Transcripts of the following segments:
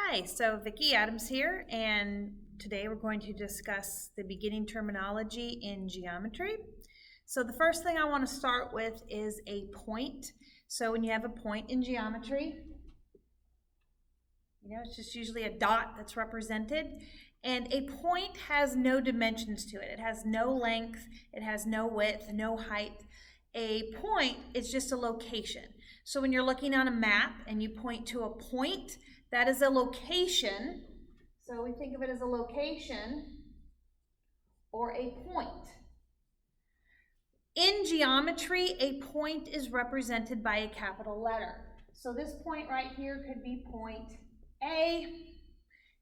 Hi, so Vicki Adams here, and today we're going to discuss the beginning terminology in geometry. So the first thing I want to start with is a point. So when you have a point in geometry, it's just usually a dot that's represented, and a point has no dimensions to it. It has no length, it has no width, no height. A point is just a location. So when you're looking on a map and you point to a point, that is a location. So we think of it as a location or a point. In geometry, a point is represented by a capital letter. So this point right here could be point A,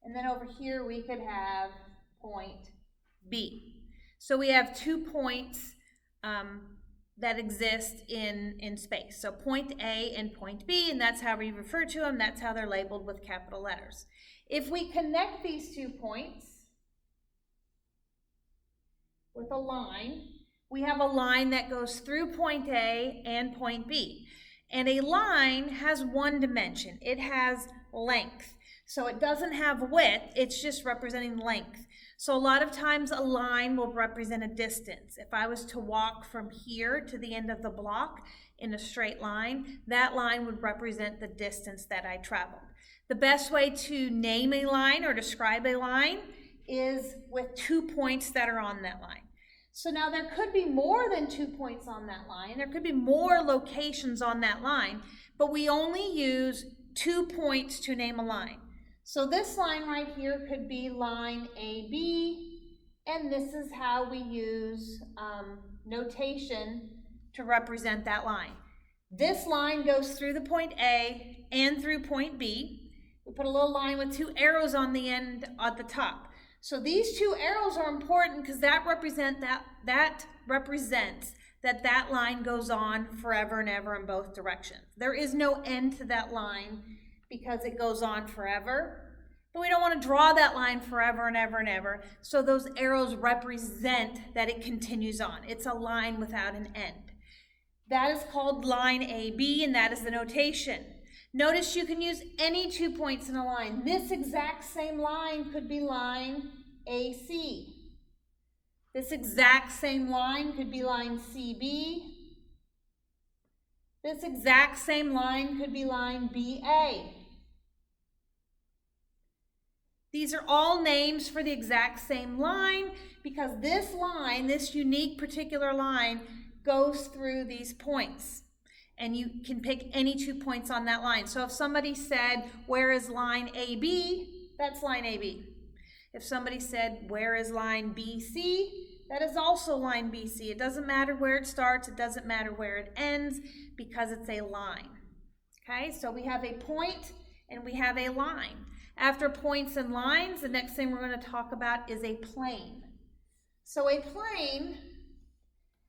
and then over here we could have point B. So we have 2 points that exist in space. So point A and point B, and that's how we refer to them. That's how they're labeled with capital letters. If we connect these 2 points with a line, we have a line that goes through point A and point B. And a line has 1 dimension. It has length. So it doesn't have width, it's just representing length. So a lot of times a line will represent a distance. If I was to walk from here to the end of the block in a straight line, that line would represent the distance that I traveled. The best way to name a line or describe a line is with 2 points that are on that line. So now there could be more than 2 points on that line. There could be more locations on that line, but we only use 2 points to name a line. So this line right here could be line AB, and this is how we use notation to represent that line. This line goes through the point A and through point B. We put a little line with 2 arrows on the end at the top. So these 2 arrows are important because that represents that line goes on forever and ever in both directions. There is no end to that line because it goes on forever, but we don't want to draw that line forever and ever and ever, so those arrows represent that it continues on. It's a line without an end. That is called line AB, and that is the notation. Notice you can use any 2 points in a line. This exact same line could be line AC. This exact same line could be line CB. This exact same line could be line BA. These are all names for the exact same line because this line, this unique particular line, goes through these points. And you can pick any 2 points on that line. So if somebody said, where is line AB? That's line AB. If somebody said, where is line BC? That is also line BC. It doesn't matter where it starts. It doesn't matter where it ends because it's a line. Okay, so we have a point and we have a line. After points and lines, the next thing we're going to talk about is a plane. So a plane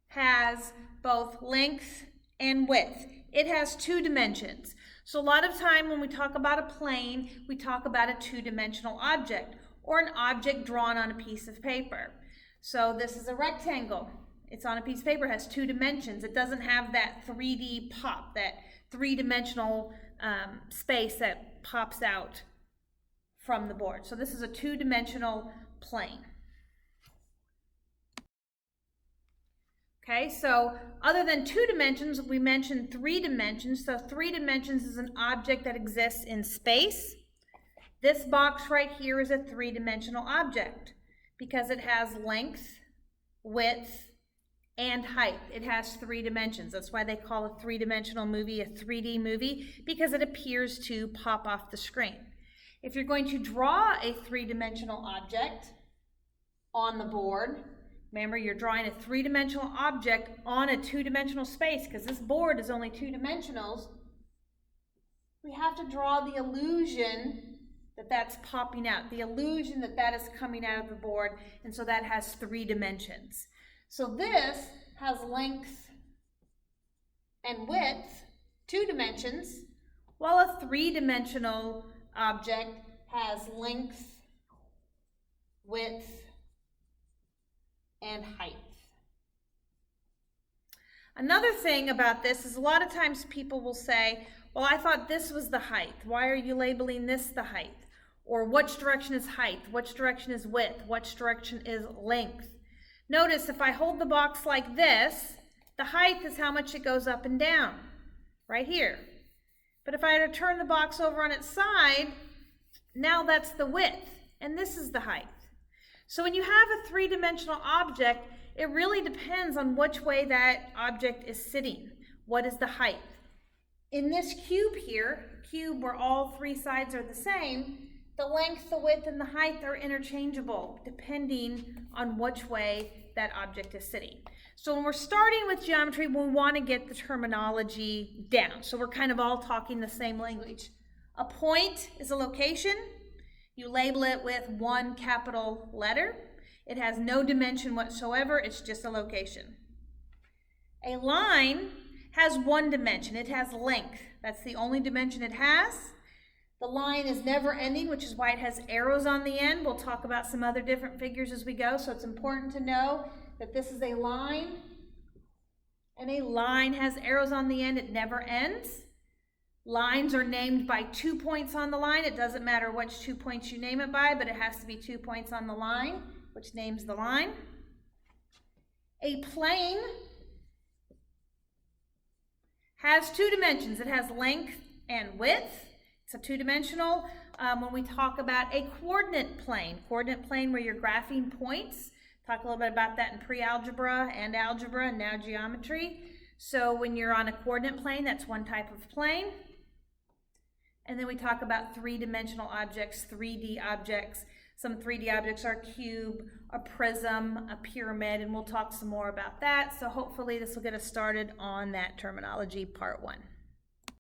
has both length and width. It has 2 dimensions. So a lot of time when we talk about a plane, we talk about a 2-dimensional object or an object drawn on a piece of paper. So this is a rectangle. It's on a piece of paper, it has 2 dimensions. It doesn't have that 3D pop, that 3-dimensional space that pops out from the board. So this is a 2-dimensional plane. Okay, so other than 2 dimensions, we mentioned 3 dimensions. So 3 dimensions is an object that exists in space. This box right here is a 3-dimensional object because it has length, width, and height. It has 3 dimensions. That's why they call a 3-dimensional movie a 3D movie, because it appears to pop off the screen. If you're going to draw a 3-dimensional object on the board, remember, you're drawing a 3-dimensional object on a 2-dimensional space because this board is only 2 dimensionals. We have to draw the illusion that that's popping out, the illusion that that is coming out of the board, and so that has 3 dimensions. So this has length and width, 2 dimensions, while a 3-dimensional object has length, width, and height. Another thing about this is a lot of times people will say, well, I thought this was the height. Why are you labeling this the height? Or which direction is height, which direction is width, which direction is length. Notice if I hold the box like this, the height is how much it goes up and down, right here. But if I were to turn the box over on its side, now that's the width, and this is the height. So when you have a three-dimensional object, it really depends on which way that object is sitting. What is the height? In this cube here, cube where all three sides are the same, the length, the width, and the height are interchangeable depending on which way that object is sitting. So when we're starting with geometry, we want to get the terminology down. So we're kind of all talking the same language. A point is a location. You label it with one capital letter. It has no dimension whatsoever. It's just a location. A line has one dimension. It has length. That's the only dimension it has. The line is never ending, which is why it has arrows on the end. We'll talk about some other different figures as we go, so it's important to know that this is a line, and a line has arrows on the end. It never ends. Lines are named by 2 points on the line. It doesn't matter which 2 points you name it by, but it has to be 2 points on the line, which names the line. A plane has two dimensions. It has length and width. It's a two-dimensional. When we talk about a coordinate plane where you're graphing points, talk a little bit about that in pre-algebra and algebra and now geometry. So when you're on a coordinate plane, that's one type of plane. And then we talk about three-dimensional objects, 3D objects. Some 3D objects are a cube, a prism, a pyramid, and we'll talk some more about that. So hopefully this will get us started on that terminology, part 1.